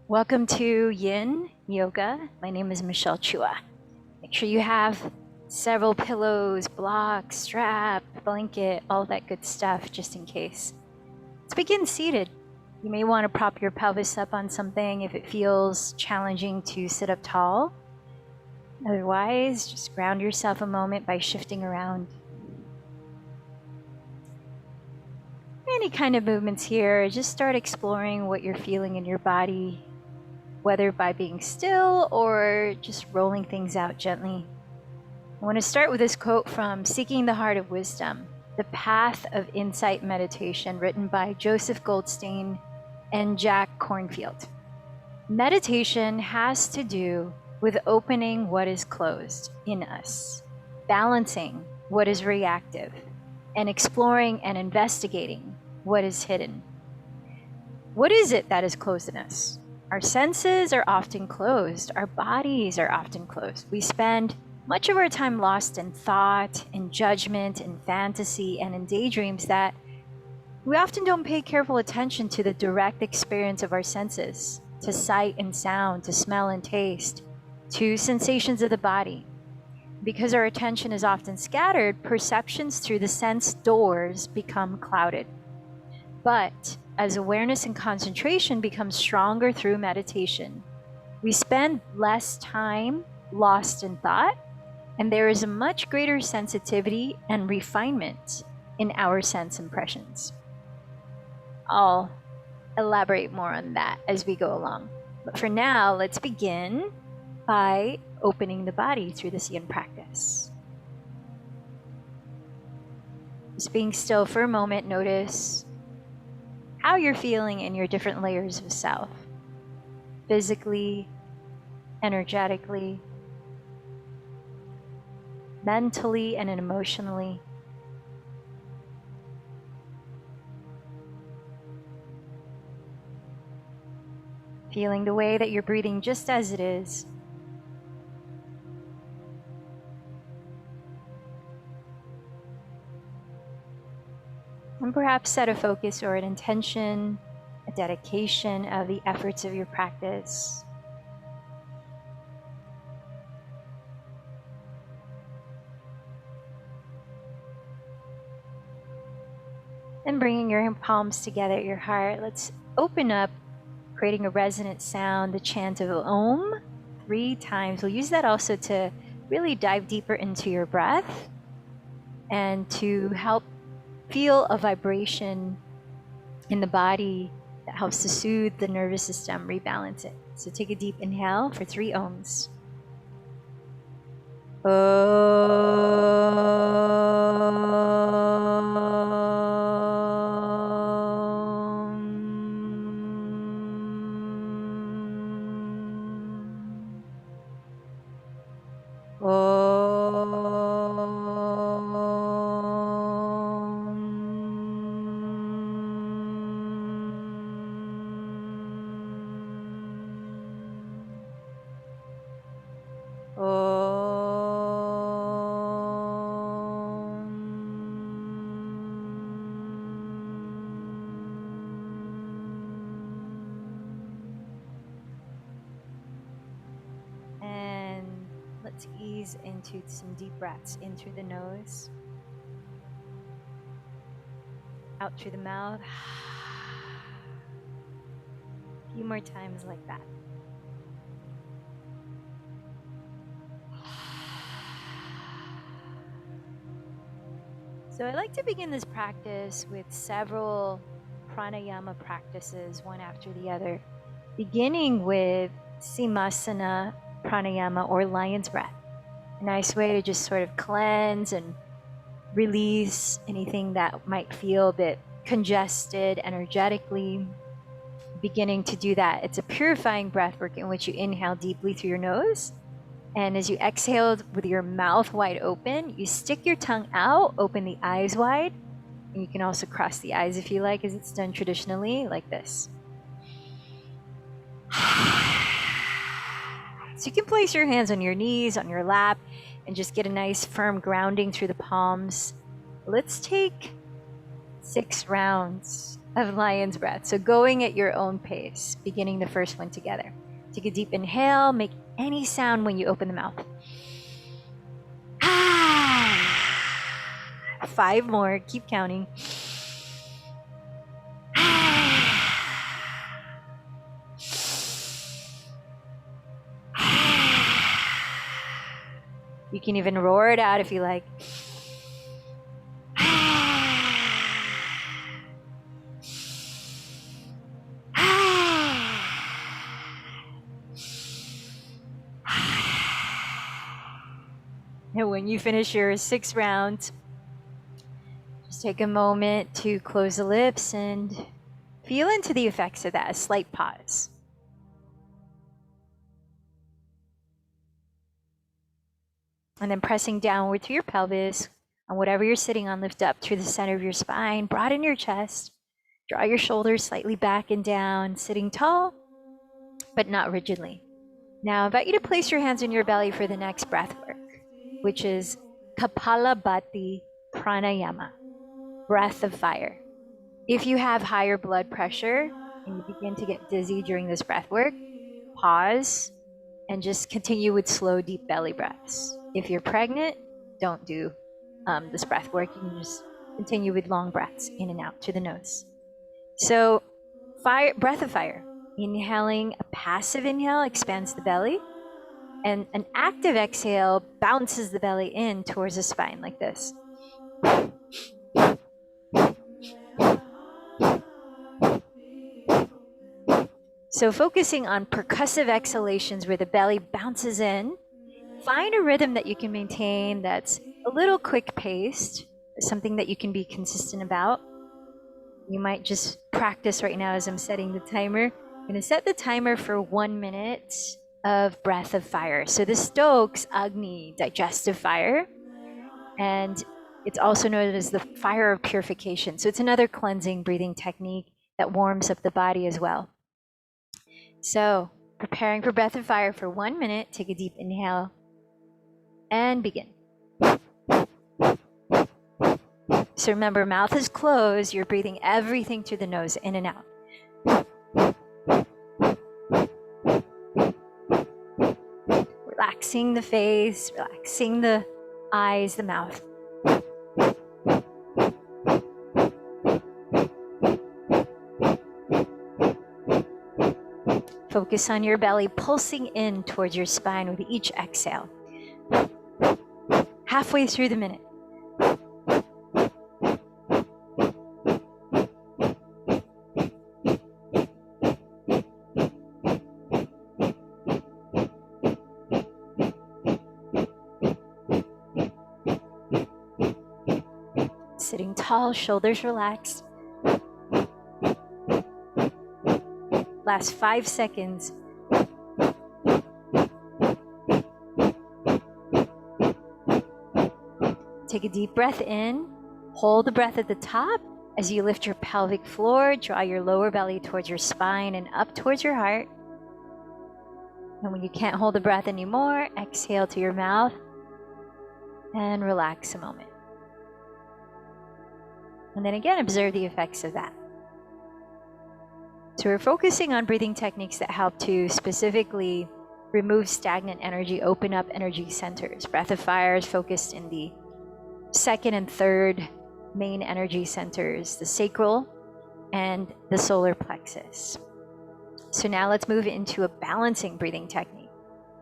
Welcome to Yin Yoga. My name is Michelle Chua. Make sure you have several pillows, blocks, strap, blanket, all that good stuff just in case. Let's begin seated. You may want to prop your pelvis up on something if it feels challenging to sit up tall. Otherwise, just ground yourself a moment by shifting around. Any kind of movements here, just start exploring what you're feeling in your body, whether by being still or just rolling things out gently. I want to start with this quote from Seeking the Heart of Wisdom, The Path of Insight Meditation, written by Joseph Goldstein and Jack Kornfield. Meditation has to do with opening what is closed in us, balancing what is reactive, and exploring and investigating what is hidden. What is it that is closed in us? Our senses are often closed. Our bodies are often closed. We spend much of our time lost in thought, in judgment, in fantasy, and in daydreams that we often don't pay careful attention to the direct experience of our senses, to sight and sound, to smell and taste, to sensations of the body. Because our attention is often scattered, perceptions through the sense doors become clouded. But as awareness and concentration become stronger through meditation, we spend less time lost in thought, and there is a much greater sensitivity and refinement in our sense impressions. I'll elaborate more on that as we go along. But for now, let's begin by opening the body through this yin practice. Just being still for a moment, notice how you're feeling in your different layers of self, physically, energetically, mentally, and emotionally. Feeling the way that you're breathing just as it is. And perhaps set a focus or an intention, a dedication of the efforts of your practice. And bringing your palms together at your heart, let's open up, creating a resonant sound, the chant of Om 3 times. We'll use that also to really dive deeper into your breath and to help feel a vibration in the body that helps to soothe the nervous system, rebalance it. So take a deep inhale for 3 ohms. And let's ease into some deep breaths in through the nose, out through the mouth. A few more times like that. So I like to begin this practice with several pranayama practices, one after the other, beginning with Simasana pranayama, or lion's breath. A nice way to just sort of cleanse and release anything that might feel a bit congested energetically. Beginning to do that. It's a purifying breath work in which you inhale deeply through your nose. And as you exhale with your mouth wide open, you stick your tongue out, open the eyes wide. And you can also cross the eyes if you like, as it's done traditionally, like this. So you can place your hands on your knees, on your lap, and just get a nice firm grounding through the palms. Let's take 6 rounds of lion's breath. So going at your own pace, beginning the first one together. Take a deep inhale, make any sound when you open the mouth. 5 more, keep counting. You can even roar it out if you like. And when you finish your 6 rounds, just take a moment to close the lips and feel into the effects of that, a slight pause. And then pressing downward through your pelvis on whatever you're sitting on, lift up through the center of your spine, broaden your chest, draw your shoulders slightly back and down, sitting tall, but not rigidly. Now, I invite you to place your hands in your belly for the next breath work, which is Kapalabhati Pranayama, breath of fire. If you have higher blood pressure and you begin to get dizzy during this breath work, pause and just continue with slow, deep belly breaths. If you're pregnant, don't do this breath work. You can just continue with long breaths in and out to the nose. So, breath of fire. Inhaling, a passive inhale expands the belly, and an active exhale bounces the belly in towards the spine like this. So focusing on percussive exhalations where the belly bounces in, find a rhythm that you can maintain that's a little quick paced, something that you can be consistent about. You might just practice right now as I'm setting the timer. I'm going to set the timer for 1 minute of breath of fire. So the Stokes Agni, digestive fire, and it's also known as the fire of purification. So it's another cleansing breathing technique that warms up the body as well. So preparing for breath of fire for 1 minute, take a deep inhale and begin. So remember, mouth is closed, you're breathing everything through the nose, in and out. Relaxing the face, relaxing the eyes, the mouth. Focus on your belly pulsing in towards your spine with each exhale. Halfway through the minute. Sitting tall, shoulders relaxed. Last 5 seconds. Take a deep breath in. Hold the breath at the top as you lift your pelvic floor. Draw your lower belly towards your spine and up towards your heart. And when you can't hold the breath anymore, exhale to your mouth and relax a moment. And then again, observe the effects of that. So we're focusing on breathing techniques that help to specifically remove stagnant energy, open up energy centers. Breath of fire is focused in the second and third main energy centers, the sacral and the solar plexus. So now let's move into a balancing breathing technique.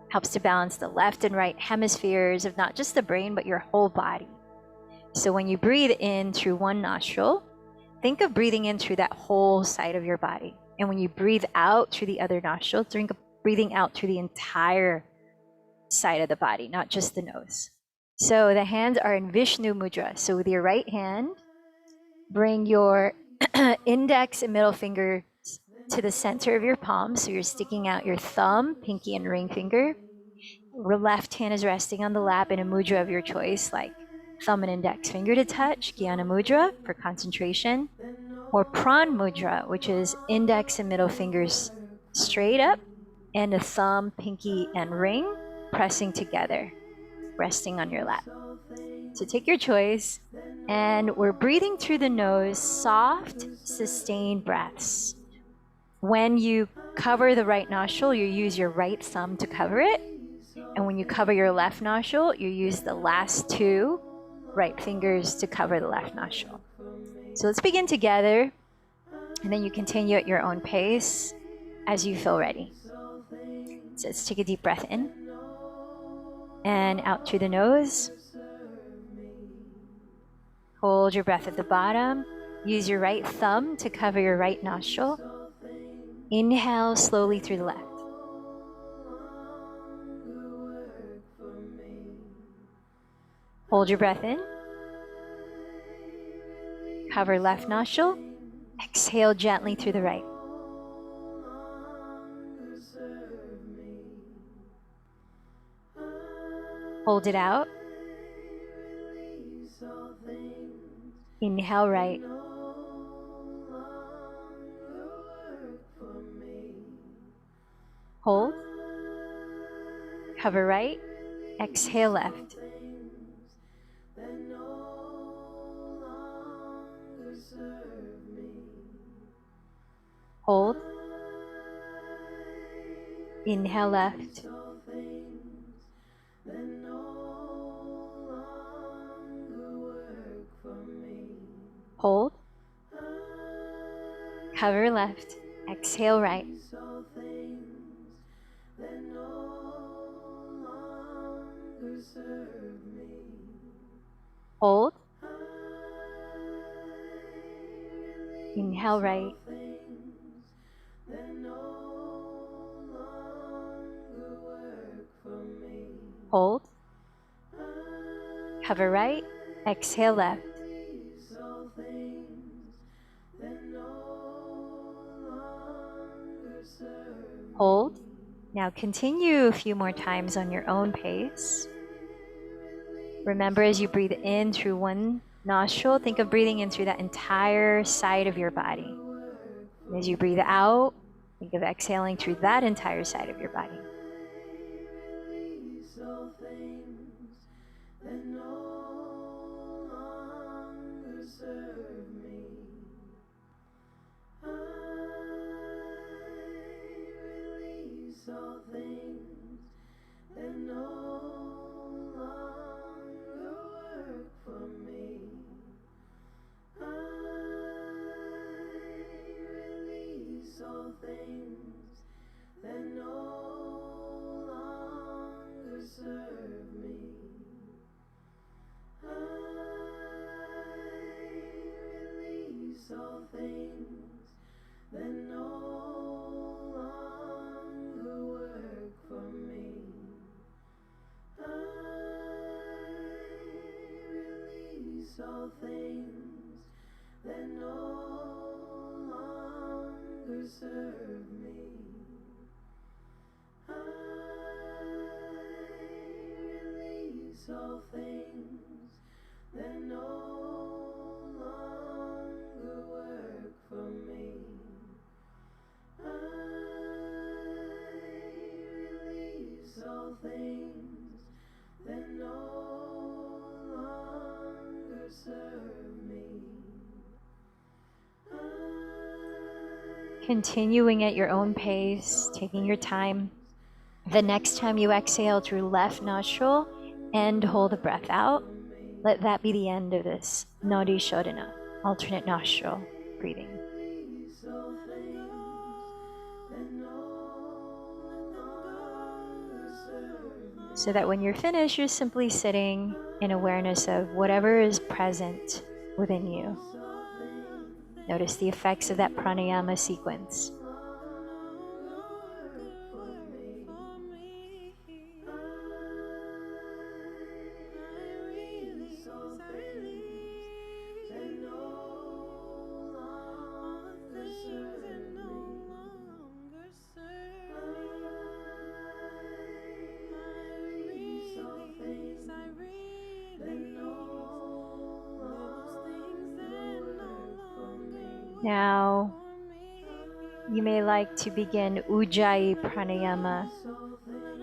Helps to balance the left and right hemispheres of not just the brain, but your whole body. So when you breathe in through one nostril, think of breathing in through that whole side of your body. And when you breathe out through the other nostril, think of breathing out through the entire side of the body, not just the nose. So the hands are in Vishnu Mudra. So with your right hand, bring your index and middle finger to the center of your palm. So you're sticking out your thumb, pinky, and ring finger. Your left hand is resting on the lap in a mudra of your choice, like thumb and index finger to touch, Jnana Mudra for concentration, or Pran Mudra, which is index and middle fingers straight up, and a thumb, pinky, and ring pressing together. resting on your lap. So take your choice, and we're breathing through the nose, soft, sustained breaths. When you cover the right nostril, you use your right thumb to cover it. And when you cover your left nostril, you use the last two right fingers to cover the left nostril. So let's begin together, and then you continue at your own pace as you feel ready. So let's take a deep breath in and out through the nose. Hold your breath at the bottom. Use your right thumb to cover your right nostril. Inhale slowly through the left. Hold your breath in. Cover left nostril. Exhale gently through the right. Hold it out. Inhale right. Hold. Cover right. Exhale left. Hold. Inhale left. Hold. Cover left. Exhale right. Hold. Inhale right. Hold. Cover right. Exhale left. Hold. Now continue a few more times on your own pace. Remember, as you breathe in through one nostril, think of breathing in through that entire side of your body. And as you breathe out, think of exhaling through that entire side of your body. Continuing at your own pace, taking your time. The next time you exhale through left nostril and hold the breath out, let that be the end of this Nadi Shodhana, alternate nostril breathing. So that when you're finished, you're simply sitting in awareness of whatever is present within you. Notice the effects of that pranayama sequence. Now, you may like to begin Ujjayi Pranayama,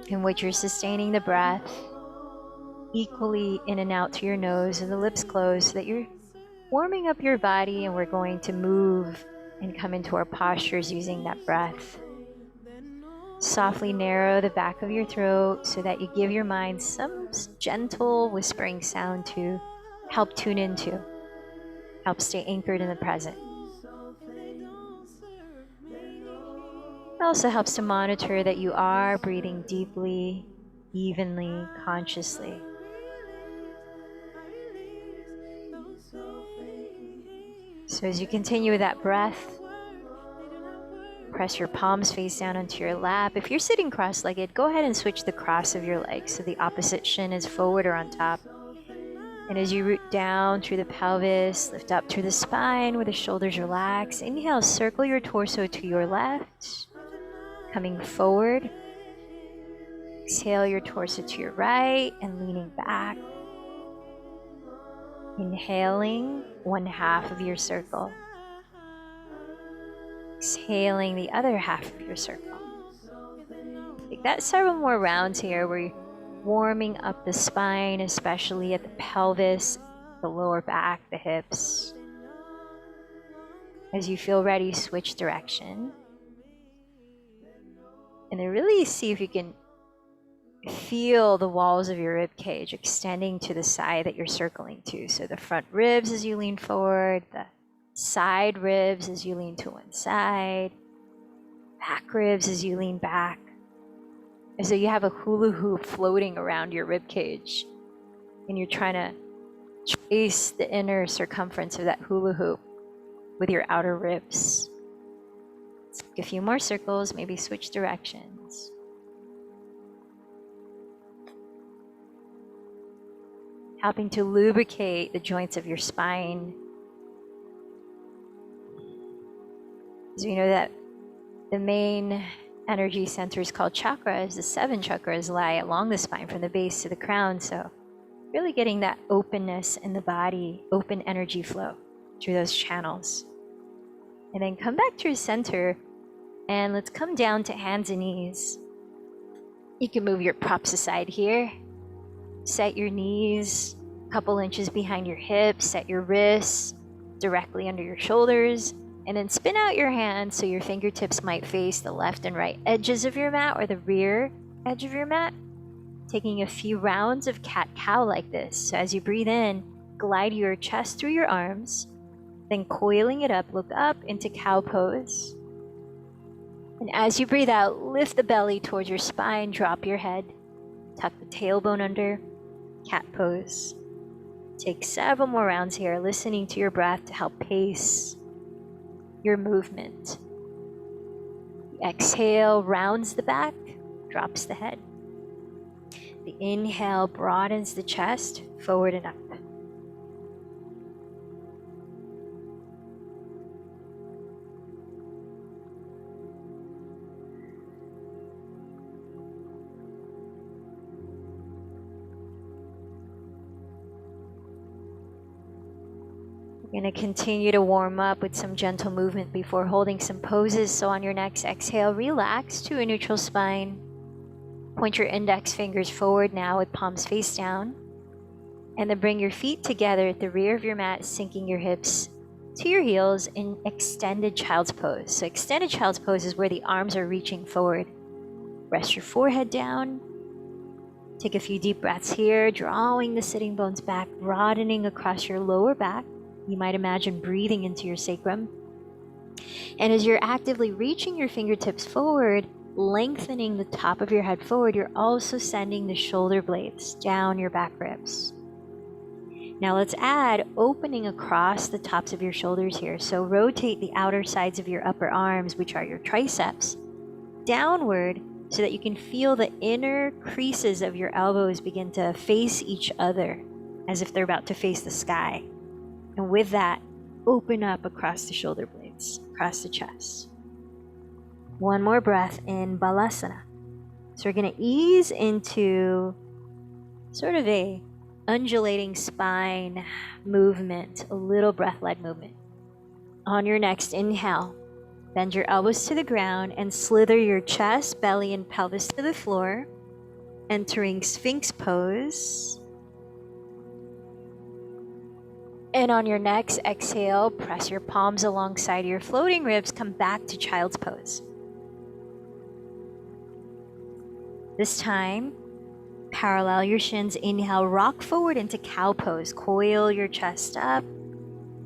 in which you're sustaining the breath equally in and out to your nose and the lips closed so that you're warming up your body, and we're going to move and come into our postures using that breath. Softly narrow the back of your throat so that you give your mind some gentle whispering sound to help tune into, help stay anchored in the present. It also helps to monitor that you are breathing deeply, evenly, consciously. So as you continue with that breath, press your palms face down onto your lap. If you're sitting cross-legged, go ahead and switch the cross of your legs so the opposite shin is forward or on top. And as you root down through the pelvis, lift up through the spine where the shoulders relax. Inhale, circle your torso to your left, coming forward. Exhale your torso to your right and leaning back. Inhaling one half of your circle. Exhaling the other half of your circle. Take that several more rounds here where you're warming up the spine, especially at the pelvis, the lower back, the hips. As you feel ready, switch direction. And then really see if you can feel the walls of your rib cage extending to the side that you're circling to. So the front ribs as you lean forward, the side ribs as you lean to one side, back ribs as you lean back, as though you have a hula hoop floating around your rib cage and you're trying to trace the inner circumference of that hula hoop with your outer ribs. Let's take a few more circles, maybe switch directions. Helping to lubricate the joints of your spine. As we know that the main energy centers called chakras, the 7 chakras lie along the spine from the base to the crown. So really getting that openness in the body, open energy flow through those channels. And then come back to center and let's come down to hands and knees. You can move your props aside here. Set your knees a couple inches behind your hips, set your wrists directly under your shoulders, and then spin out your hands so your fingertips might face the left and right edges of your mat or the rear edge of your mat. Taking a few rounds of cat-cow like this. So as you breathe in, glide your chest through your arms, then coiling it up, look up into cow pose. And as you breathe out, lift the belly towards your spine, drop your head, tuck the tailbone under, cat pose. Take several more rounds here, listening to your breath to help pace your movement. The exhale rounds the back, drops the head. The inhale broadens the chest, forward and up. You're going to continue to warm up with some gentle movement before holding some poses. So on your next exhale, relax to a neutral spine. Point your index fingers forward now with palms face down. And then bring your feet together at the rear of your mat, sinking your hips to your heels in extended child's pose. So extended child's pose is where the arms are reaching forward. Rest your forehead down. Take a few deep breaths here, drawing the sitting bones back, broadening across your lower back. You might imagine breathing into your sacrum. And as you're actively reaching your fingertips forward, lengthening the top of your head forward, you're also sending the shoulder blades down your back ribs. Now let's add opening across the tops of your shoulders here. So rotate the outer sides of your upper arms, which are your triceps, downward so that you can feel the inner creases of your elbows begin to face each other as if they're about to face the sky. And with that, open up across the shoulder blades, across the chest. One more breath in Balasana. So we're going to ease into sort of a undulating spine movement, a little breath-led movement. On your next inhale, bend your elbows to the ground and slither your chest, belly, and pelvis to the floor, entering Sphinx pose. And on your next exhale, press your palms alongside your floating ribs, come back to child's pose. This time, parallel your shins, inhale, rock forward into cow pose, coil your chest up,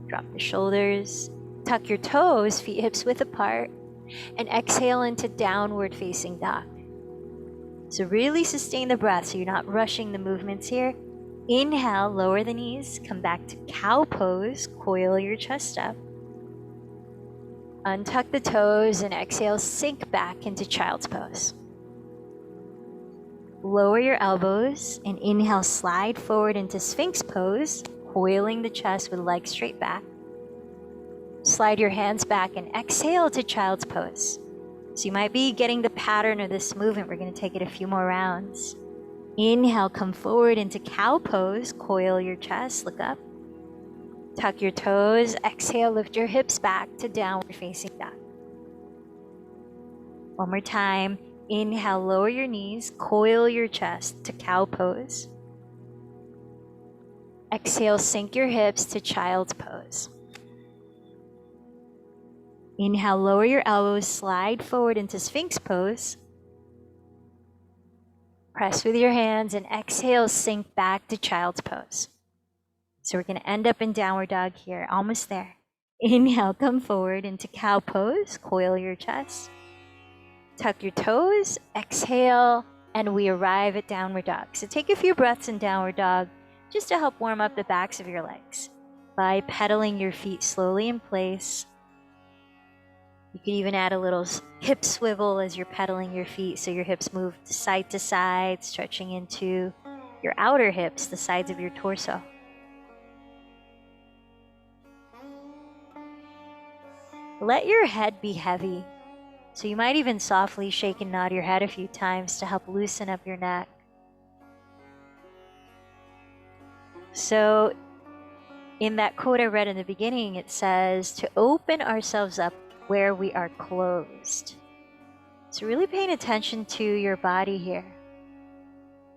drop the shoulders, tuck your toes, feet hips width apart, and exhale into downward facing dog. So really sustain the breath so you're not rushing the movements here. Inhale, lower the knees, come back to cow pose, coil your chest up. Untuck the toes and exhale, sink back into child's pose. Lower your elbows and inhale, slide forward into Sphinx pose, coiling the chest with legs straight back. Slide your hands back and exhale to child's pose. So you might be getting the pattern of this movement. We're going to take it a few more rounds. Inhale, come forward into cow pose, coil your chest, look up. Tuck your toes, exhale, lift your hips back to downward facing dog. One more time. Inhale, lower your knees, coil your chest to cow pose. Exhale, sink your hips to child's pose. Inhale, lower your elbows, slide forward into Sphinx pose. Press with your hands and exhale, sink back to child's pose. So we're going to end up in downward dog here, almost there. Inhale, come forward into cow pose, coil your chest. Tuck your toes, exhale, and we arrive at downward dog. So take a few breaths in downward dog just to help warm up the backs of your legs by pedaling your feet slowly in place. You can even add a little hip swivel as you're pedaling your feet so your hips move side to side, stretching into your outer hips, the sides of your torso. Let your head be heavy. So you might even softly shake and nod your head a few times to help loosen up your neck. So in that quote I read in the beginning, it says to open ourselves up where we are closed. So really paying attention to your body here.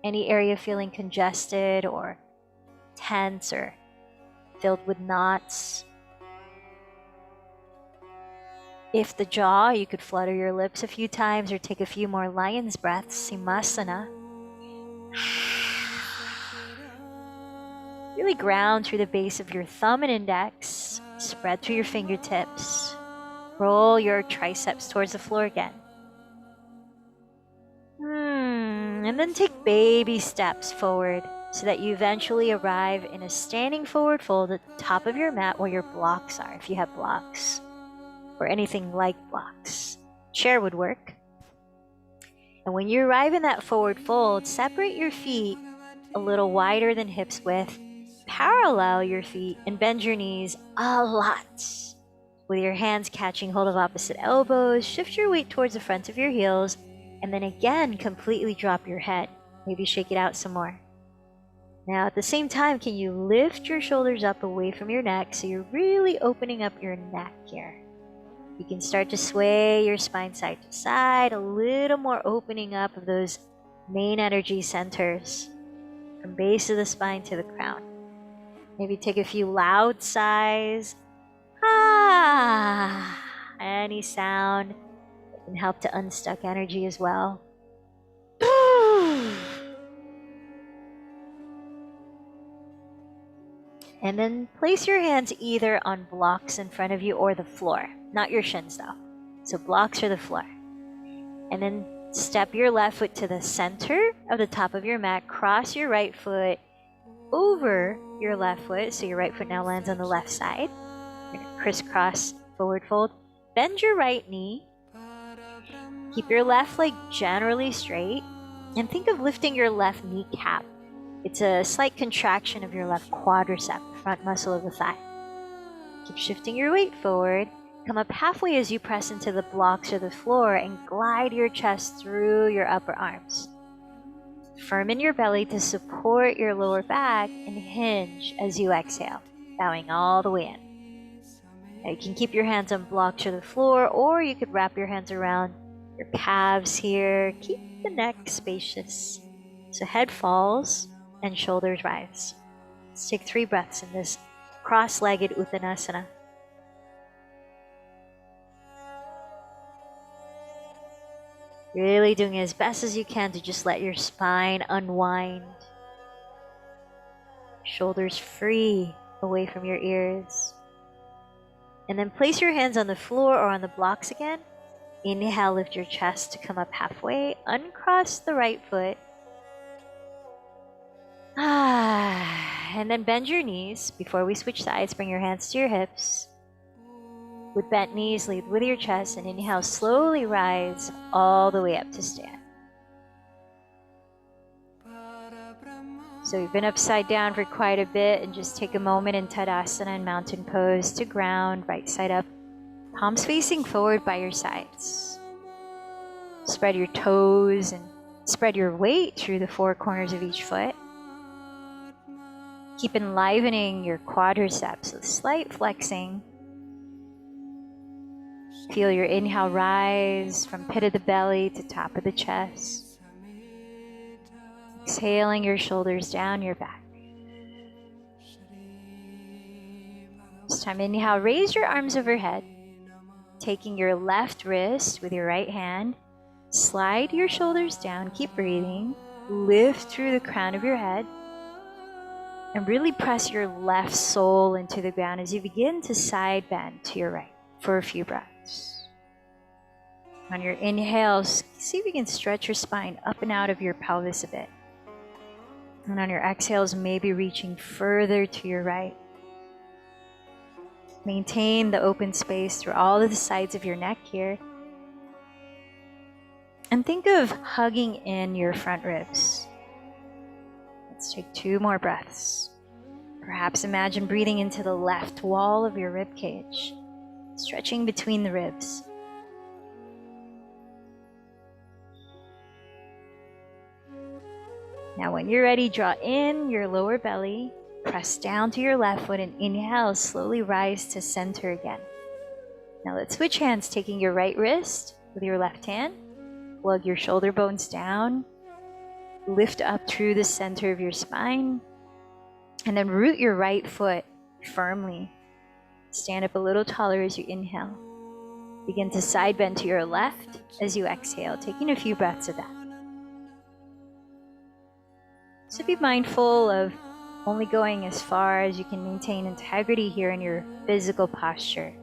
Any area feeling congested or tense or filled with knots. If the jaw, you could flutter your lips a few times or take a few more lion's breaths, Simasana. Really ground through the base of your thumb and index, spread through your fingertips. Roll your triceps towards the floor again. And then take baby steps forward so that you eventually arrive in a standing forward fold at the top of your mat where your blocks are, if you have blocks. Or anything like blocks. Chair would work. And when you arrive in that forward fold, separate your feet a little wider than hips width, parallel your feet, and bend your knees a lot. With your hands catching hold of opposite elbows, shift your weight towards the front of your heels, and then again completely drop your head. Maybe shake it out some more. Now at the same time, can you lift your shoulders up away from your neck so you're really opening up your neck here? You can start to sway your spine side to side, a little more opening up of those main energy centers from base of the spine to the crown. Maybe take a few loud sighs. Any sound that can help to unstuck energy as well. And then place your hands either on blocks in front of you or the floor. Not your shins though. So blocks or the floor. And then step your left foot to the center of the top of your mat. Cross your right foot over your left foot. So your right foot now lands on the left side. You're gonna crisscross forward fold. Bend your right knee. Keep your left leg generally straight. And think of lifting your left kneecap. It's a slight contraction of your left quadricep, the front muscle of the thigh. Keep shifting your weight forward. Come up halfway as you press into the blocks or the floor and glide your chest through your upper arms. Firm in your belly to support your lower back and hinge as you exhale, bowing all the way in. Now you can keep your hands on blocks or the floor, or you could wrap your hands around your calves here. Keep the neck spacious. So head falls and shoulders rise. Let's take 3 breaths in this Crosslegged Uthanasana. Really doing as best as you can to just let your spine unwind. Shoulders free away from your ears. And then place your hands on the floor or on the blocks again. Inhale, lift your chest to come up halfway. Uncross the right foot. And then bend your knees. Before we switch sides, bring your hands to your hips. With bent knees, lead with your chest, and inhale, slowly rise all the way up to stand. So you've been upside down for quite a bit, and just take a moment in Tadasana and Mountain Pose to ground, right side up, palms facing forward by your sides. Spread your toes and spread your weight through the four corners of each foot. Keep enlivening your quadriceps with slight flexing. Feel your inhale rise from pit of the belly to top of the chest. Exhaling your shoulders down your back. This time, inhale, raise your arms overhead. Taking your left wrist with your right hand, slide your shoulders down, keep breathing. Lift through the crown of your head. And really press your left sole into the ground as you begin to side bend to your right for a few breaths. On your inhales, see if you can stretch your spine up and out of your pelvis a bit. And on your exhales, maybe reaching further to your right. Maintain the open space through all of the sides of your neck here. And think of hugging in your front ribs. Let's take 2 more breaths. Perhaps imagine breathing into the left wall of your rib cage, stretching between the ribs. Now when you're ready, draw in your lower belly, press down to your left foot, and inhale, slowly rise to center again. Now let's switch hands, taking your right wrist with your left hand, plug your shoulder bones down, lift up through the center of your spine, and then root your right foot firmly. Stand up a little taller as you inhale. Begin to side bend to your left as you exhale, taking a few breaths of that. So be mindful of only going as far as you can maintain integrity here in your physical posture.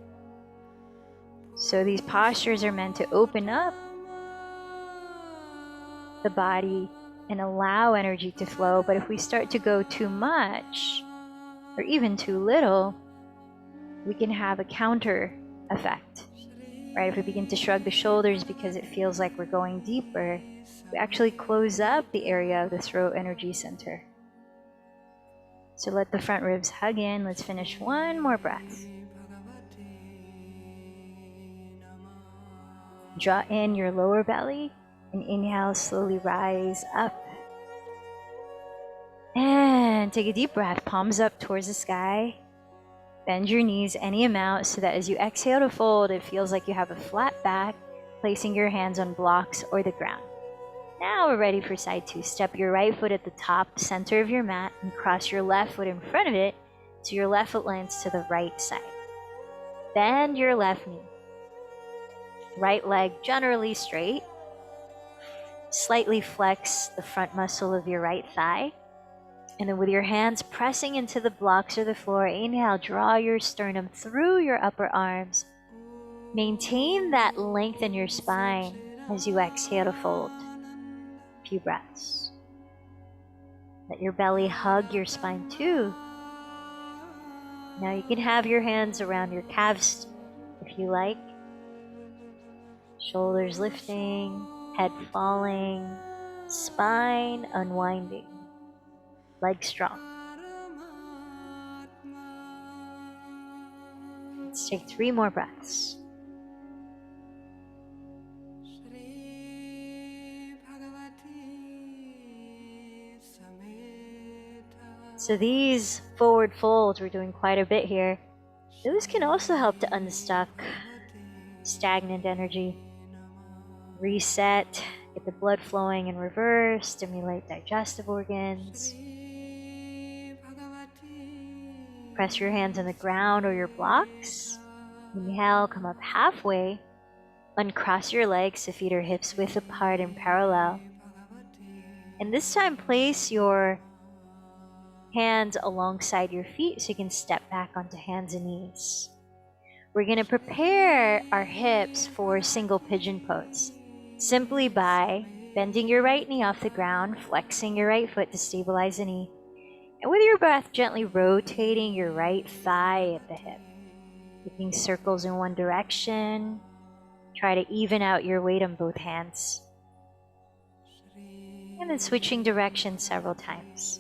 So these postures are meant to open up the body and allow energy to flow. But if we start to go too much or even too little, we can have a counter effect, right? If we begin to shrug the shoulders because it feels like we're going deeper, we actually close up the area of the throat energy center. So let the front ribs hug in. Let's finish 1 more breath. Draw in your lower belly and inhale, slowly rise up. And take a deep breath, palms up towards the sky. Bend your knees any amount so that as you exhale to fold, it feels like you have a flat back, placing your hands on blocks or the ground. Now we're ready for side 2. Step your right foot at the top center of your mat and cross your left foot in front of it so your left foot lands to the right side. Bend your left knee. Right leg generally straight. Slightly flex the front muscle of your right thigh. And then with your hands pressing into the blocks or the floor, inhale, draw your sternum through your upper arms. Maintain that length in your spine as you exhale to fold. A few breaths. Let your belly hug your spine too. Now you can have your hands around your calves if you like. Shoulders lifting, head falling, spine unwinding. Legs strong. Let's take 3 more breaths. So these forward folds, we're doing quite a bit here. Those can also help to unstuck stagnant energy. Reset, get the blood flowing in reverse, stimulate digestive organs. Press your hands on the ground or your blocks. Inhale, come up halfway. Uncross your legs so feet are hips width apart and parallel. And this time place your hands alongside your feet so you can step back onto hands and knees. We're going to prepare our hips for single pigeon pose simply by bending your right knee off the ground, flexing your right foot to stabilize the knee, and with your breath gently rotating your right thigh at the hip, making circles in one direction. Try to even out your weight on both hands, and then switching directions several times,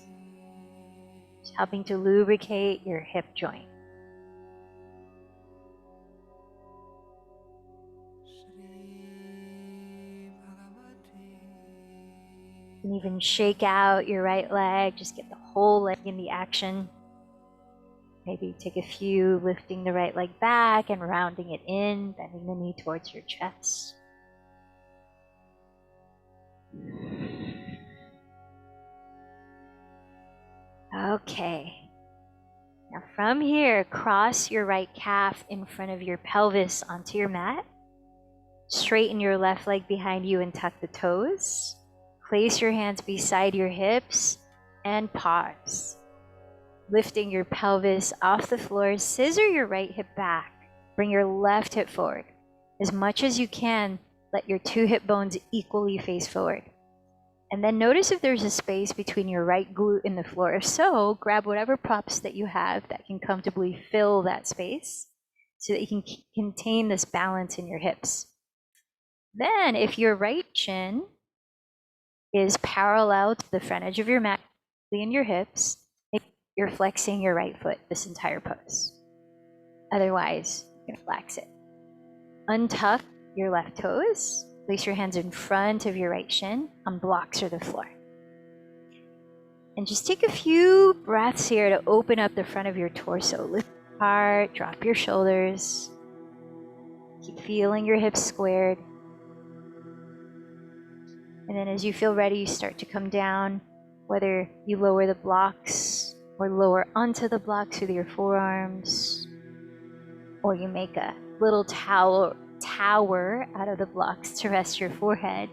helping to lubricate your hip joint. You can even shake out your right leg, just get the whole leg in the action. Maybe take a few, lifting the right leg back and rounding it in, bending the knee towards your chest. Okay. Now from here, cross your right calf in front of your pelvis onto your mat. Straighten your left leg behind you and tuck the toes. Place your hands beside your hips and pause. Lifting your pelvis off the floor, scissor your right hip back. Bring your left hip forward. As much as you can, let your two hip bones equally face forward. And then notice if there's a space between your right glute and the floor. If so, grab whatever props that you have that can comfortably fill that space so that you can contain this balance in your hips. Then, if your right shin is parallel to the front edge of your mat in your hips, you're flexing your right foot this entire pose. Otherwise, you're gonna relax it. Untuck your left toes. Place your hands in front of your right shin on blocks or the floor. And just take a few breaths here to open up the front of your torso. Lift your heart, drop your shoulders. Keep feeling your hips squared. And then as you feel ready, you start to come down, whether you lower the blocks or lower onto the blocks with your forearms, or you make a little tower out of the blocks to rest your forehead.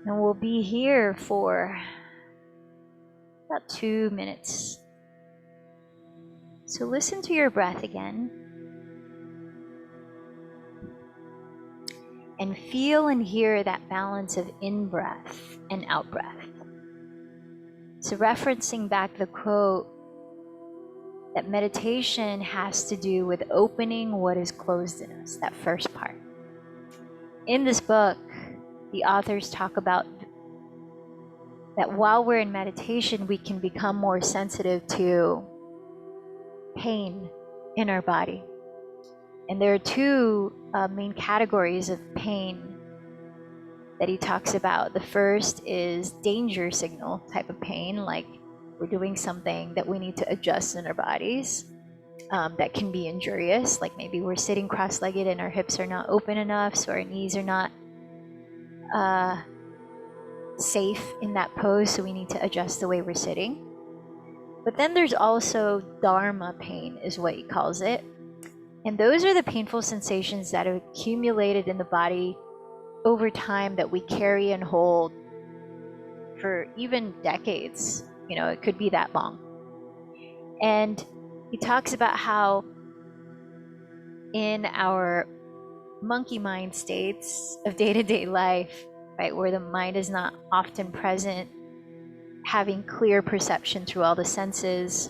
And we'll be here for about 2 minutes. So listen to your breath again. And feel and hear that balance of in-breath and out-breath. So referencing back the quote, that meditation has to do with opening what is closed in us, that first part. In this book, the authors talk about that while we're in meditation, we can become more sensitive to pain in our body. And there are two main categories of pain that he talks about. The first is danger signal type of pain, like we're doing something that we need to adjust in our bodies that can be injurious, like maybe we're sitting cross-legged and our hips are not open enough, so our knees are not safe in that pose, so we need to adjust the way we're sitting. But then there's also dharma pain, is what he calls it. And those are the painful sensations that have accumulated in the body over time that we carry and hold for even decades. You know, it could be that long. And he talks about how in our monkey mind states of day-to-day life, right, where the mind is not often present, having clear perception through all the senses,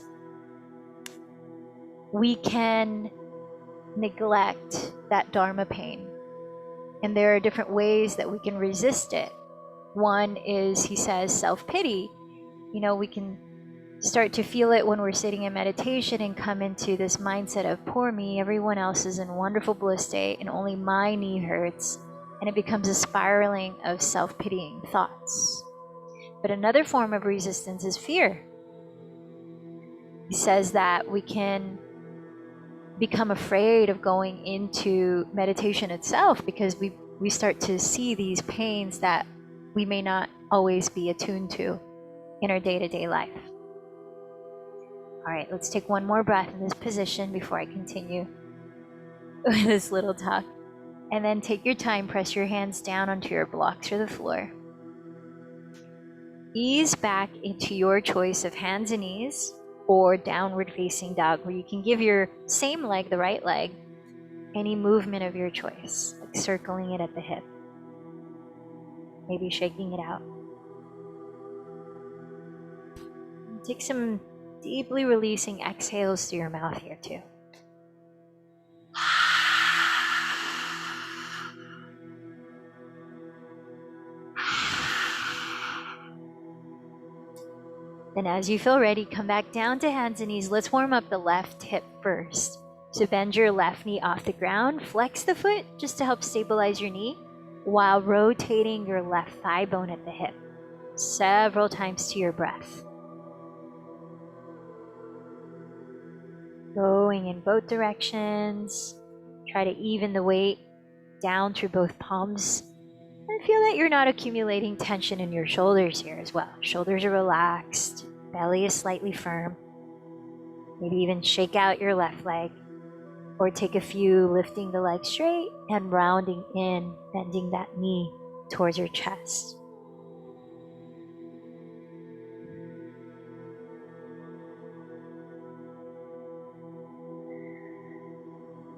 we can neglect that dharma pain. And there are different ways that we can resist it. One is, he says, self-pity. You know, we can start to feel it when we're sitting in meditation and come into this mindset of poor me, everyone else is in wonderful bliss state and only my knee hurts. And it becomes a spiraling of self-pitying thoughts. But another form of resistance is fear. He says that we can become afraid of going into meditation itself because we start to see these pains that we may not always be attuned to in our day-to-day life. All right, let's take one more breath in this position before I continue with this little talk. And then take your time, press your hands down onto your blocks or the floor. Ease back into your choice of hands and knees or downward facing dog, where you can give your same leg, the right leg, any movement of your choice, like circling it at the hip, maybe shaking it out. Take some deeply releasing exhales through your mouth here too. Then as you feel ready, come back down to hands and knees. Let's warm up the left hip first. So bend your left knee off the ground, flex the foot just to help stabilize your knee while rotating your left thigh bone at the hip several times to your breath. Going in both directions. Try to even the weight down through both palms. And feel that you're not accumulating tension in your shoulders here as well. Shoulders are relaxed, belly is slightly firm. Maybe even shake out your left leg, or take a few lifting the leg straight and rounding in, bending that knee towards your chest.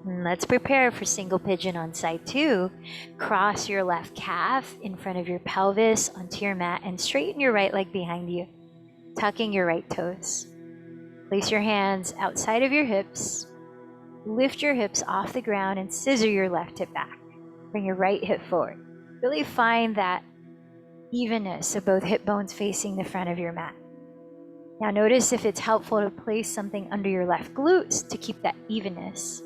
And let's prepare for single pigeon on side 2. Cross your left calf in front of your pelvis onto your mat and straighten your right leg behind you, tucking your right toes. Place your hands outside of your hips. Lift your hips off the ground and scissor your left hip back. Bring your right hip forward. Really find that evenness of both hip bones facing the front of your mat. Now notice if it's helpful to place something under your left glutes to keep that evenness.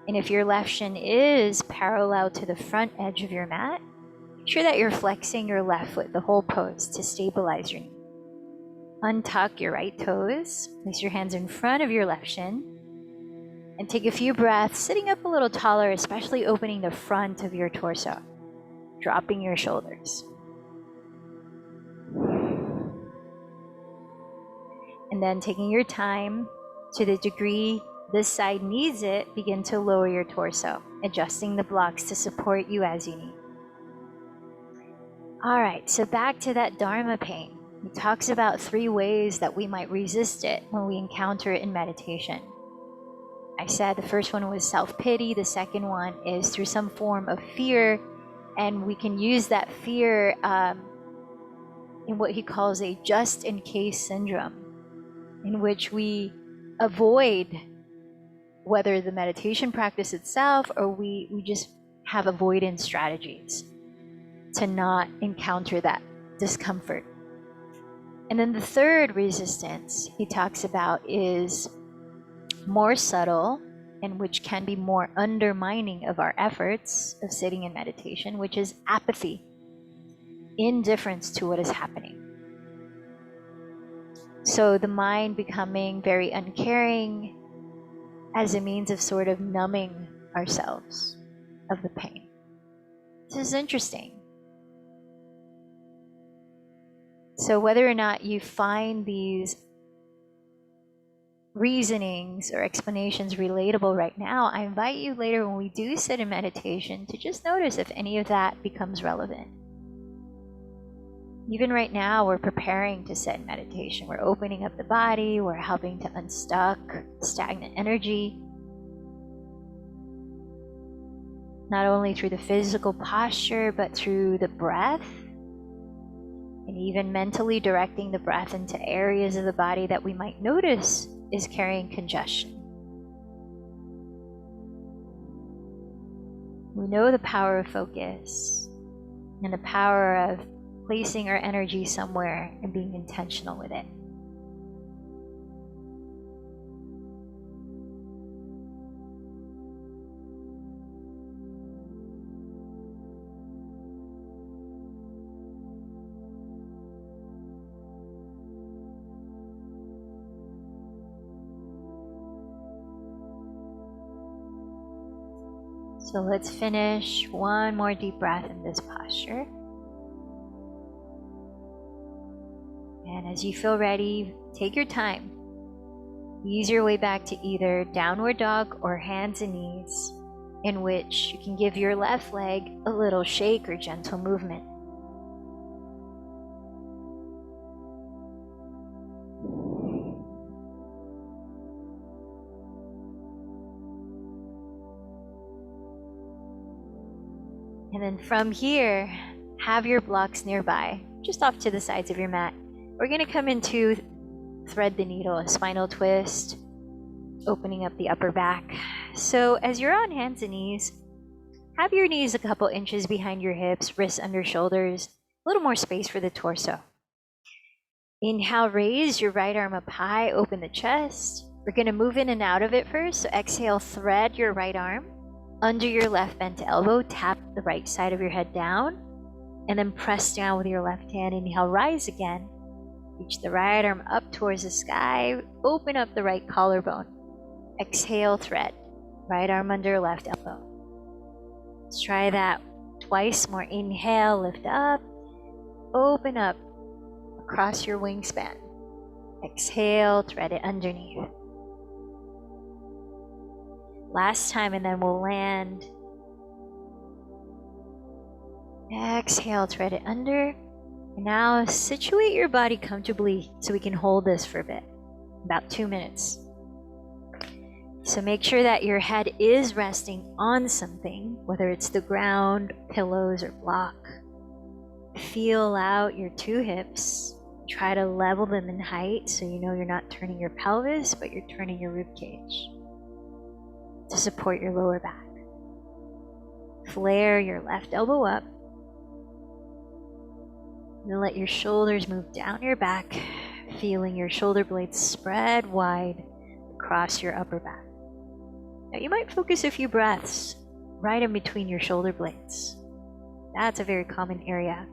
And if your left shin is parallel to the front edge of your mat, make sure that you're flexing your left foot the whole pose to stabilize your knee. Untuck your right toes, place your hands in front of your left shin, and take a few breaths, sitting up a little taller, especially opening the front of your torso, dropping your shoulders. And then taking your time, to the degree this side needs it, begin to lower your torso, adjusting the blocks to support you as you need. All right, so back to that Dharma pain. He talks about 3 ways that we might resist it when we encounter it in meditation. I said the first one was self-pity, the second one is through some form of fear, and we can use that fear in what he calls a just-in-case syndrome, in which we avoid whether the meditation practice itself or we just have avoidance strategies to not encounter that discomfort. And then the third resistance he talks about is more subtle and which can be more undermining of our efforts of sitting in meditation, which is apathy, indifference to what is happening. So the mind becoming very uncaring as a means of sort of numbing ourselves of the pain. This is interesting. So whether or not you find these reasonings or explanations relatable right now, I invite you later when we do sit in meditation to just notice if any of that becomes relevant. Even right now, we're preparing to sit in meditation. We're opening up the body, we're helping to unstuck stagnant energy. Not only through the physical posture, but through the breath, and even mentally directing the breath into areas of the body that we might notice is carrying congestion. We know the power of focus and the power of placing our energy somewhere and being intentional with it. So let's finish one more deep breath in this posture. And as you feel ready, take your time. Ease your way back to either downward dog or hands and knees, in which you can give your left leg a little shake or gentle movement. And then from here, have your blocks nearby, just off to the sides of your mat. We're going to come into thread the needle, a spinal twist, opening up the upper back. So as you're on hands and knees, have your knees a couple inches behind your hips, wrists under shoulders, a little more space for the torso. Inhale, raise your right arm up high, open the chest. We're going to move in and out of it first. So exhale, thread your right arm under your left bent elbow, tap the right side of your head down, and then press down with your left hand. Inhale, rise again. Reach the right arm up towards the sky, open up the right collarbone. Exhale, thread. Right arm under left elbow. Let's try that twice more. Inhale, lift up, open up across your wingspan. Exhale, thread it underneath. Last time, and then we'll land. Exhale, thread it under. And now situate your body comfortably so we can hold this for a bit, about 2 minutes. So make sure that your head is resting on something, whether it's the ground, pillows, or block. Feel out your 2 hips. Try to level them in height so you know you're not turning your pelvis, but you're turning your rib cage to support your lower back. Flare your left elbow up. And let your shoulders move down your back, feeling your shoulder blades spread wide across your upper back. Now you might focus a few breaths right in between your shoulder blades. That's a very common area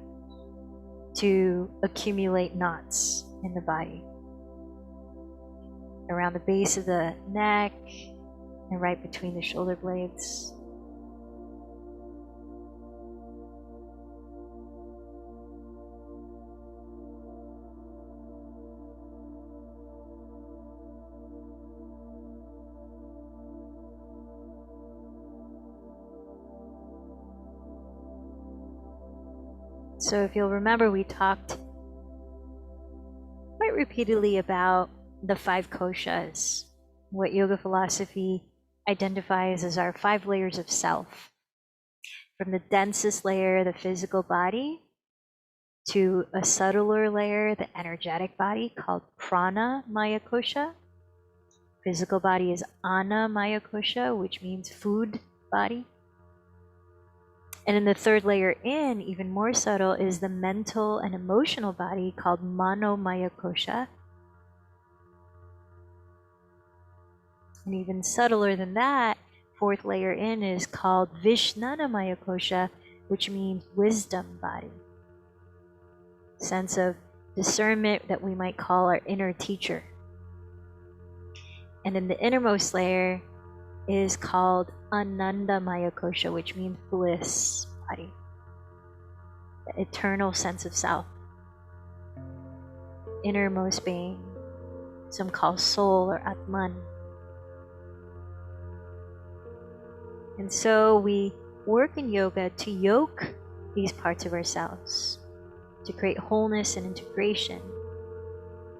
to accumulate knots in the body. Around the base of the neck and right between the shoulder blades. So if you'll remember, we talked quite repeatedly about the 5 koshas, what yoga philosophy identifies as our 5 layers of self. From the densest layer, the physical body, to a subtler layer, the energetic body, called prana maya kosha. Physical body is ana maya kosha, which means food body. And in the 3rd layer in, even more subtle, is the mental and emotional body called mano maya kosha. And even subtler than that, 4th layer in is called Vishnana Maya Kosha, which means wisdom body. Sense of discernment that we might call our inner teacher. And then the innermost layer is called Ananda Maya Kosha, which means bliss body. The eternal sense of self. Innermost being, some call soul or Atman. And so we work in yoga to yoke these parts of ourselves, to create wholeness and integration,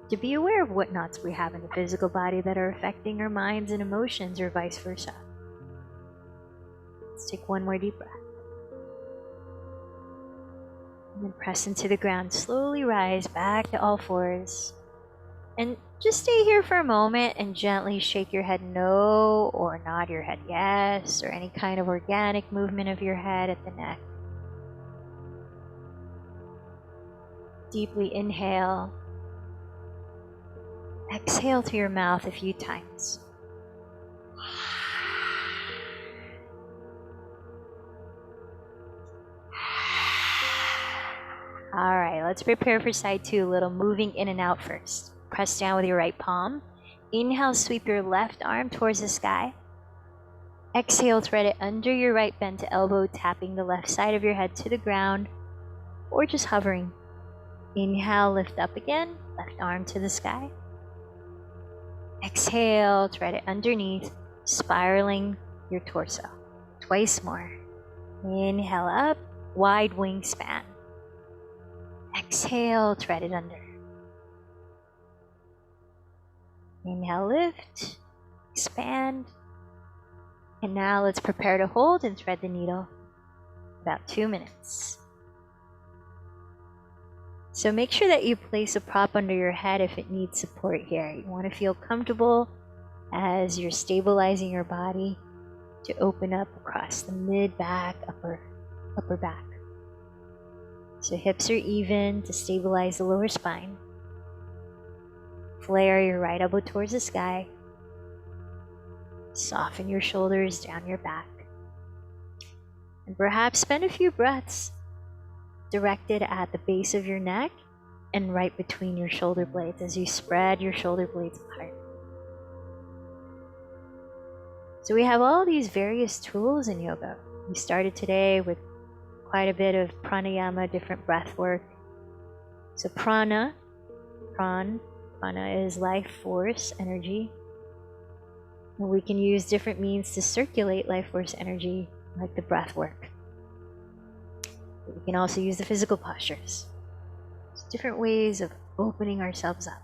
to be aware of what knots we have in the physical body that are affecting our minds and emotions, or vice versa. Let's take one more deep breath. And then press into the ground. Slowly rise back to all 4s. And just stay here for a moment and gently shake your head no, or nod your head yes, or any kind of organic movement of your head at the neck. Deeply inhale. Exhale through your mouth a few times. All right, let's prepare for side 2, a little moving in and out first. Press down with your right palm. Inhale, sweep your left arm towards the sky. Exhale, thread it under your right bent elbow, tapping the left side of your head to the ground, or just hovering. Inhale, lift up again, left arm to the sky. Exhale, thread it underneath, spiraling your torso. Twice more. Inhale up, wide wingspan. Exhale, thread it under. Inhale, lift, expand. And now let's prepare to hold and thread the needle. About 2 minutes. So make sure that you place a prop under your head if it needs support here. You want to feel comfortable as you're stabilizing your body to open up across the mid-back, upper back. So hips are even to stabilize the lower spine. Flare your right elbow towards the sky. Soften your shoulders down your back. And perhaps spend a few breaths directed at the base of your neck and right between your shoulder blades as you spread your shoulder blades apart. So we have all these various tools in yoga. We started today with quite a bit of pranayama, different breath work. So prana is life force, energy. And we can use different means to circulate life force energy, like the breath work. But we can also use the physical postures. It's different ways of opening ourselves up.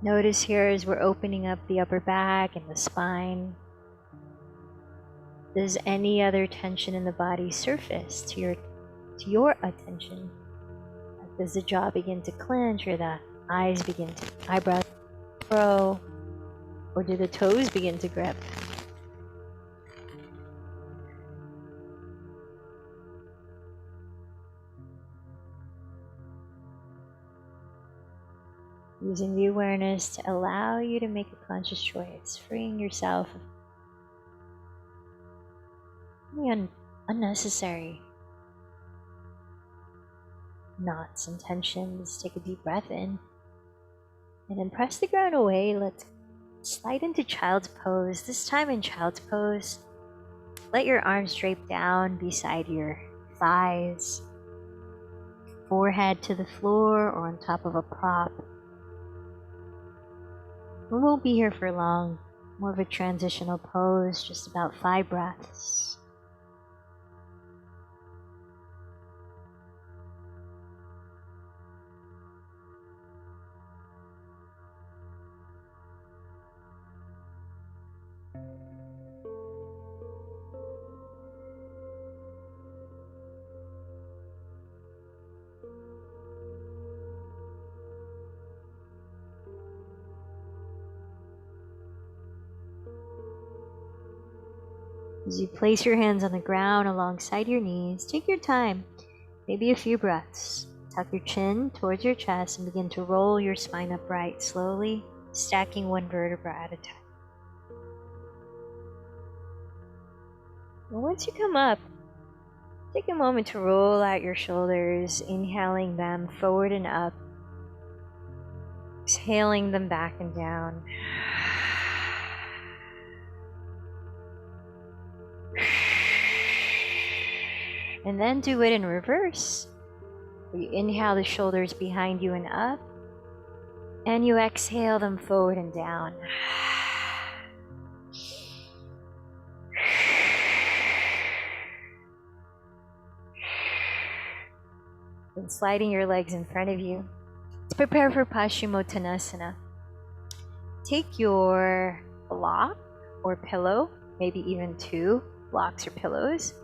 Notice here as we're opening up the upper back and the spine, does any other tension in the body surface to your attention? Does the jaw begin to clench, or the eyebrows furrow, or do the toes begin to grip? Using the awareness to allow you to make a conscious choice, freeing yourself of any unnecessary knots and tensions. Take a deep breath in and then press the ground away. Let's slide into child's pose. This time in child's pose, let your arms drape down beside your thighs, forehead to the floor or on top of a prop. We won't be here for long, more of a transitional pose, just about 5 breaths. As you place your hands on the ground alongside your knees, take your time, maybe a few breaths. Tuck your chin towards your chest and begin to roll your spine upright, slowly stacking one vertebra at a time. And once you come up, take a moment to roll out your shoulders, inhaling them forward and up, exhaling them back and down. And then do it in reverse. You inhale the shoulders behind you and up, and you exhale them forward and down. And sliding your legs in front of you. Let's prepare for Paschimottasana. Take your block or pillow, maybe even 2 blocks or pillows.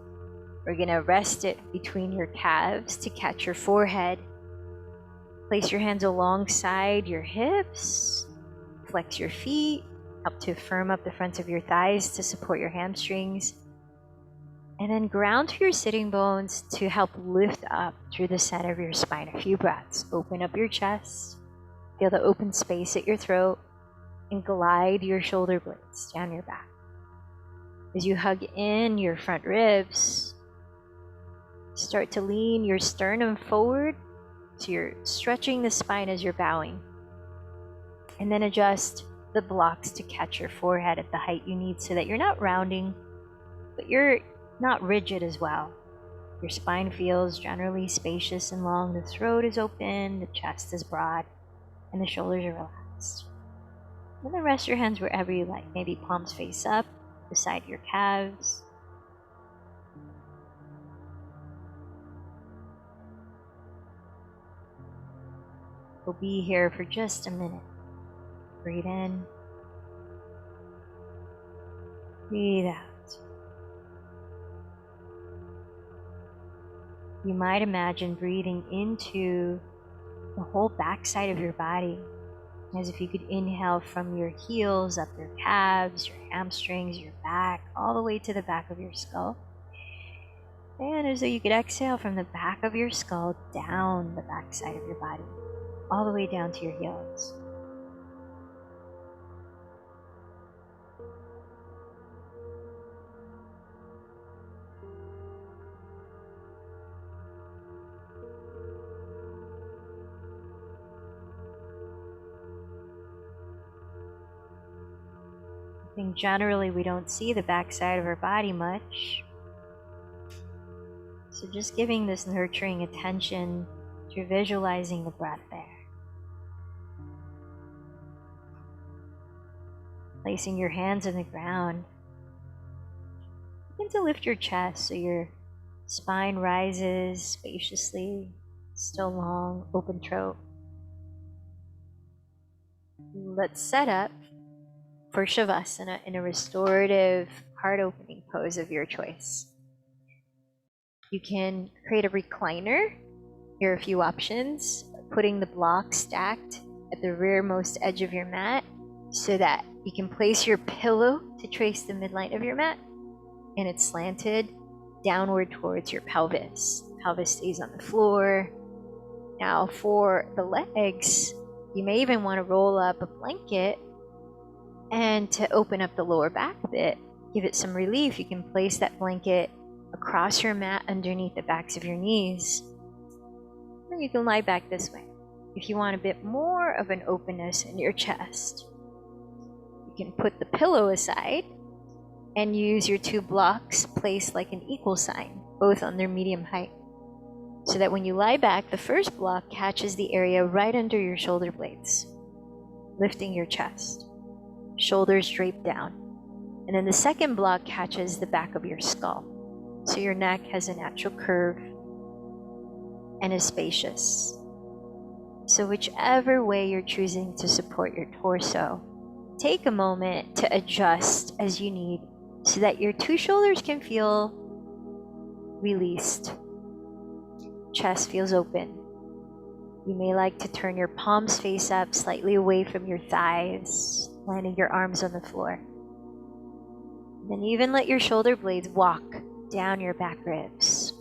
We're going to rest it between your calves to catch your forehead Place your hands alongside your hips. Flex your feet. Help to firm up the fronts of your thighs to support your hamstrings. And then ground to your sitting bones to help lift up through the center of your spine. A few breaths. Open up your chest. Feel the open space at your throat. And glide your shoulder blades down your back. As you hug in your front ribs, start to lean your sternum forward. So you're stretching the spine as you're bowing. And then adjust the blocks to catch your forehead at the height you need so that you're not rounding, but you're not rigid as well. Your spine feels generally spacious and long. The throat is open, the chest is broad, and the shoulders are relaxed. And then rest your hands wherever you like. Maybe palms face up, beside your calves. We'll be here for just a minute. Breathe in. Breathe out. You might imagine breathing into the whole backside of your body, as if you could inhale from your heels up your calves, your hamstrings, your back, all the way to the back of your skull. And as though you could exhale from the back of your skull down the backside of your body, all the way down to your heels. I think generally we don't see the backside of our body much. So just giving this nurturing attention to visualizing the breath there. Placing your hands on the ground. Begin to lift your chest so your spine rises spaciously, still long, open throat. Let's set up for Shavasana in a restorative, heart-opening pose of your choice. You can create a recliner. Here are a few options. Putting the block stacked at the rearmost edge of your mat so that you can place your pillow to trace the midline of your mat, and it's slanted downward towards your pelvis. Pelvis stays on the floor. Now for the legs, you may even want to roll up a blanket, and to open up the lower back a bit, give it some relief, you can place that blanket across your mat underneath the backs of your knees. And you can lie back this way. If you want a bit more of an openness in your chest, you can put the pillow aside and use your two blocks placed like an equal sign, both on their medium height, so that when you lie back, the first block catches the area right under your shoulder blades, lifting your chest, shoulders draped down. And then the second block catches the back of your skull, so your neck has a natural curve and is spacious. So whichever way you're choosing to support your torso, take a moment to adjust as you need so that your two shoulders can feel released. Chest feels open. You may like to turn your palms face up, slightly away from your thighs, landing your arms on the floor. Then even let your shoulder blades walk down your back ribs.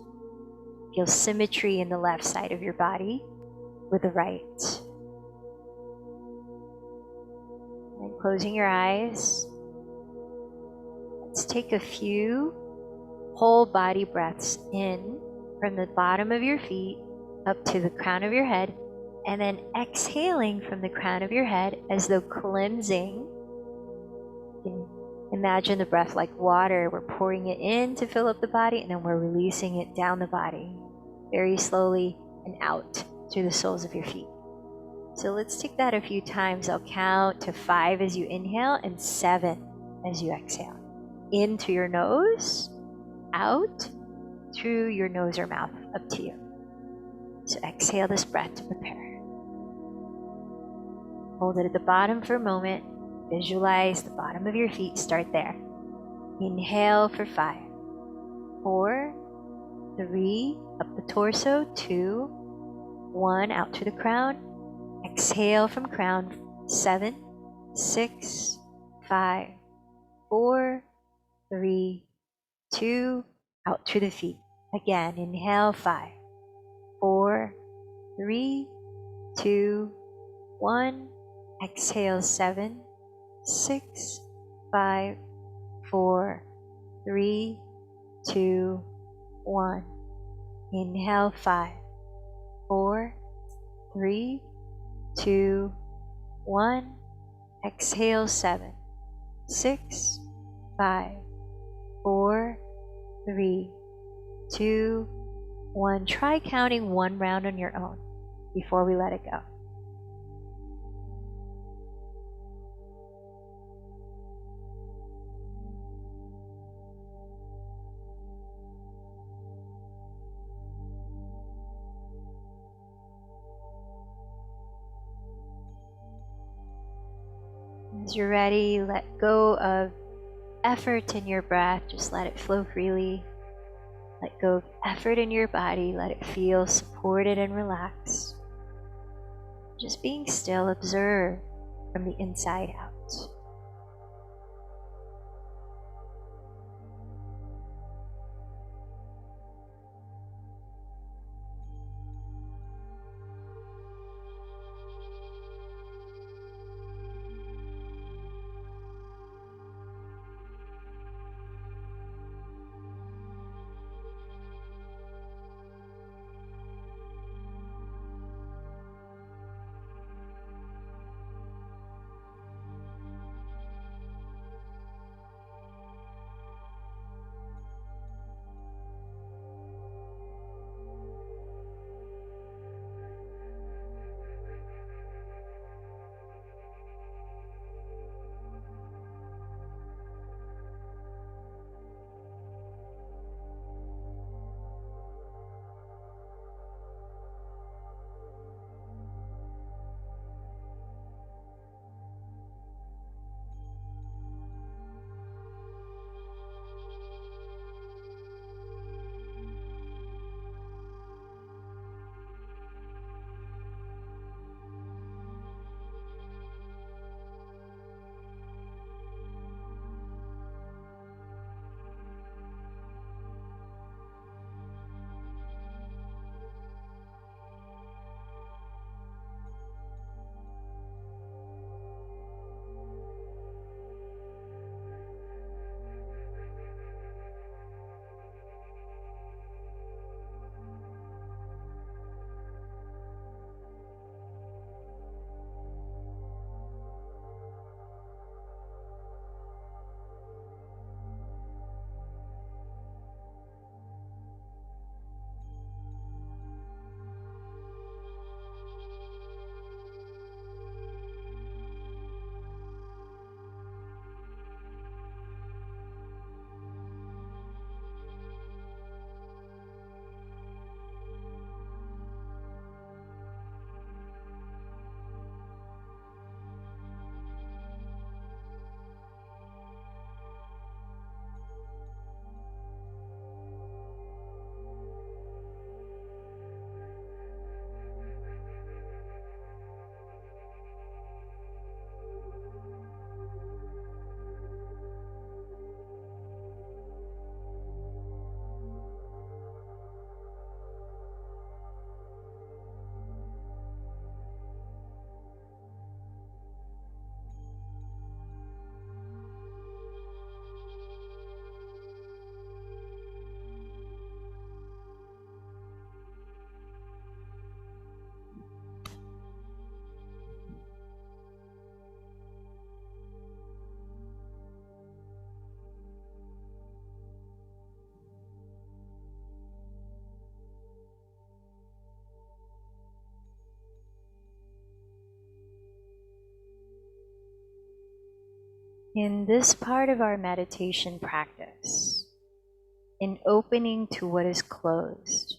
Feel symmetry in the left side of your body with the right. And closing your eyes, let's take a few whole body breaths in from the bottom of your feet up to the crown of your head, and then exhaling from the crown of your head as though cleansing. You can imagine the breath like water. We're pouring it in to fill up the body, and then we're releasing it down the body very slowly and out through the soles of your feet. So let's take that a few times. I'll count to 5 as you inhale and 7 as you exhale. In through your nose, out through your nose or mouth, up to you. So exhale this breath to prepare. Hold it at the bottom for a moment. Visualize the bottom of your feet. Start there. Inhale for 5, 4, 3, up the torso, 2, 1, out through the crown. Exhale from crown. 7, 6, 5, 4, 3, 2, out through the feet. Again, inhale, 5, 4, 3, 2, 1. Exhale, 7, 6, 5, 4, 3, 2, 1. Inhale, 5, 4, 3, 2, 1. Exhale, 7, 6, 5, 4, 3, 2, 1. Try counting one round on your own before we let it go. As you're ready, let go of effort in your breath. Just let it flow freely. Let go of effort in your body. Let it feel supported and relaxed. Just being still, observe from the inside out. In this part of our meditation practice, in opening to what is closed,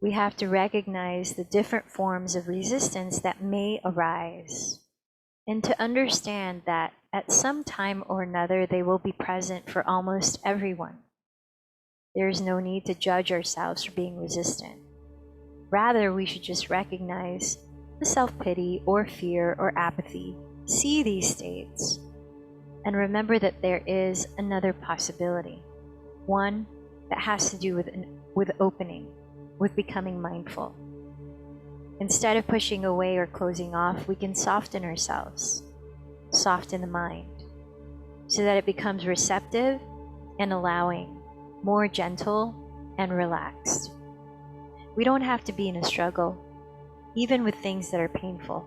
we have to recognize the different forms of resistance that may arise, and to understand that at some time or another they will be present for almost everyone. There is no need to judge ourselves for being resistant. Rather, we should just recognize the self-pity or fear or apathy, see these states, and remember that there is another possibility, one that has to do with opening, with becoming mindful. Instead of pushing away or closing off, we can soften ourselves, soften the mind, so that it becomes receptive and allowing, more gentle and relaxed. We don't have to be in a struggle, even with things that are painful.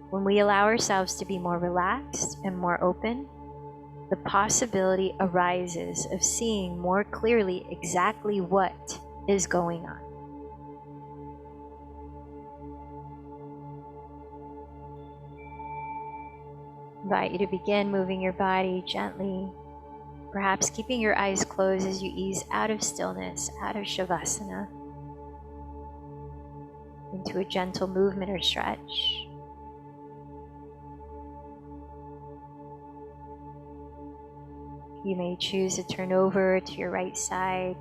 When we allow ourselves to be more relaxed and more open, the possibility arises of seeing more clearly exactly what is going on. I invite you to begin moving your body gently, perhaps keeping your eyes closed as you ease out of stillness, out of Shavasana, into a gentle movement or stretch. You may choose to turn over to your right side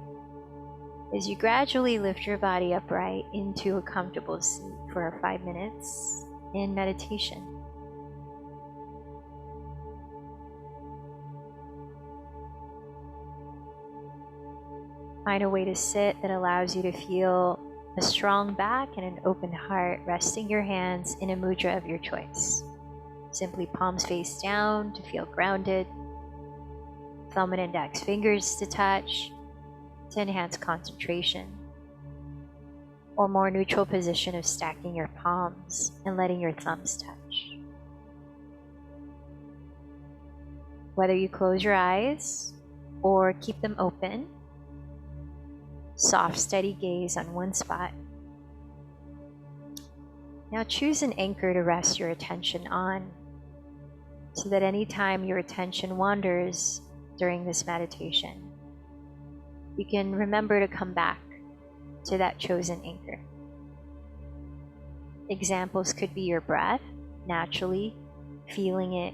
as you gradually lift your body upright into a comfortable seat for 5 minutes in meditation. Find a way to sit that allows you to feel a strong back and an open heart, resting your hands in a mudra of your choice. Simply palms face down to feel grounded, thumb and index fingers to touch to enhance concentration, or more neutral position of stacking your palms and letting your thumbs touch. Whether you close your eyes or keep them open, soft, steady gaze on one spot. Now choose an anchor to rest your attention on, so that anytime your attention wanders during this meditation, you can remember to come back to that chosen anchor. Examples could be your breath, naturally feeling it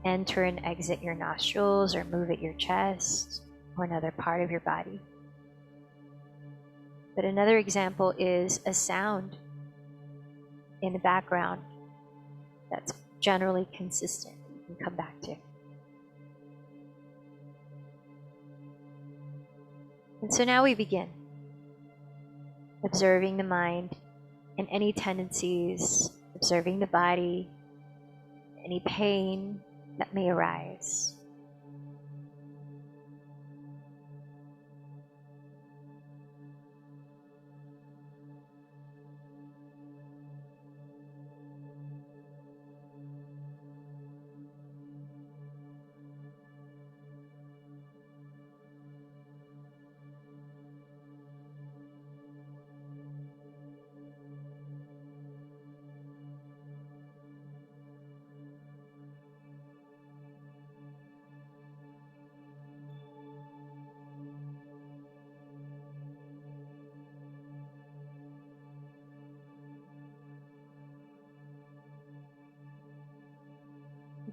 enter and exit your nostrils or move at your chest or another part of your body. But another example is a sound in the background that's generally consistent you can come back to. And so now we begin, observing the mind and any tendencies, observing the body, any pain that may arise.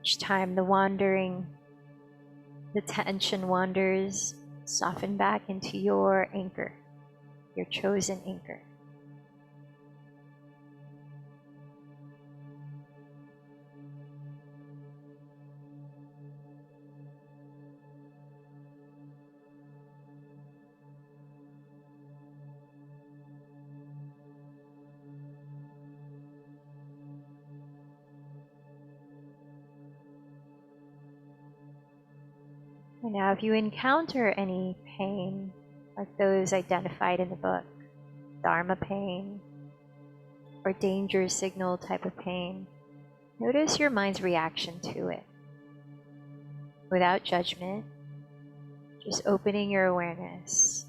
Each time the tension wanders, soften back into your anchor, your chosen anchor. And now if you encounter any pain, like those identified in the book, Dharma pain, or danger signal type of pain, notice your mind's reaction to it. Without judgment, just opening your awareness.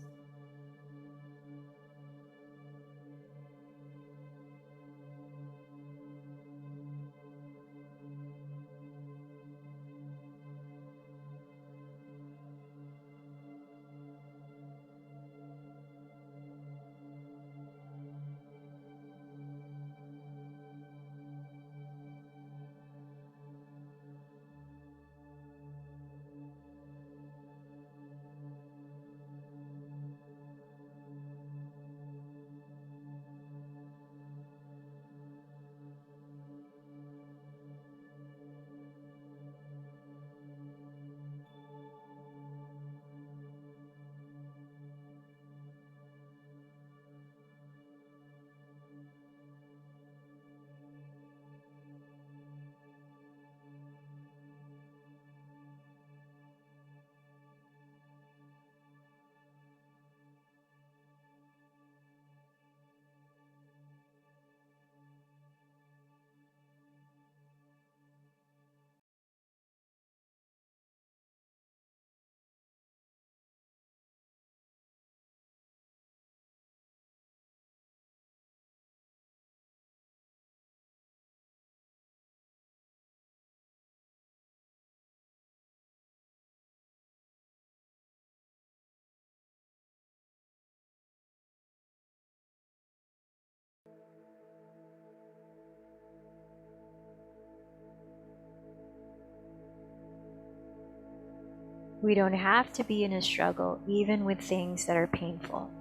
We don't have to be in a struggle, even with things that are painful.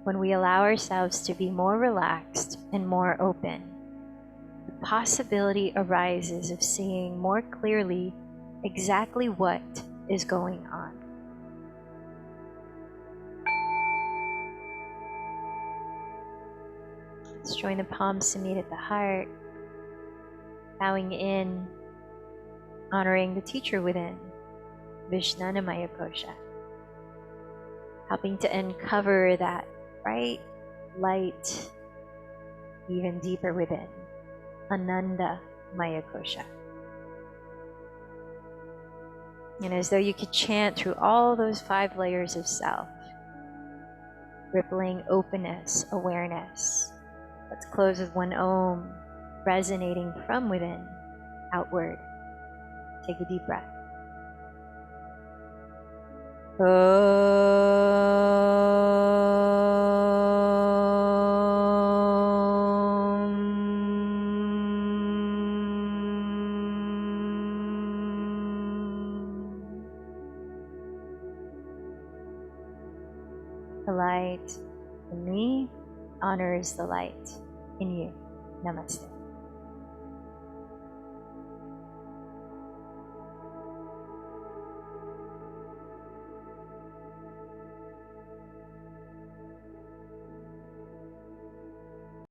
When we allow ourselves to be more relaxed and more open, the possibility arises of seeing more clearly exactly what is going on. Let's join the palms to meet at the heart, bowing in, honoring the teacher within, Vishnanamaya Kosha, helping to uncover that bright light even deeper within, Ananda Maya Kosha. And as though you could chant through all those 5 layers of self, rippling openness, awareness. Let's close with one Om, resonating from within, outward. Take a deep breath. The light in me honors the light in you. Namaste.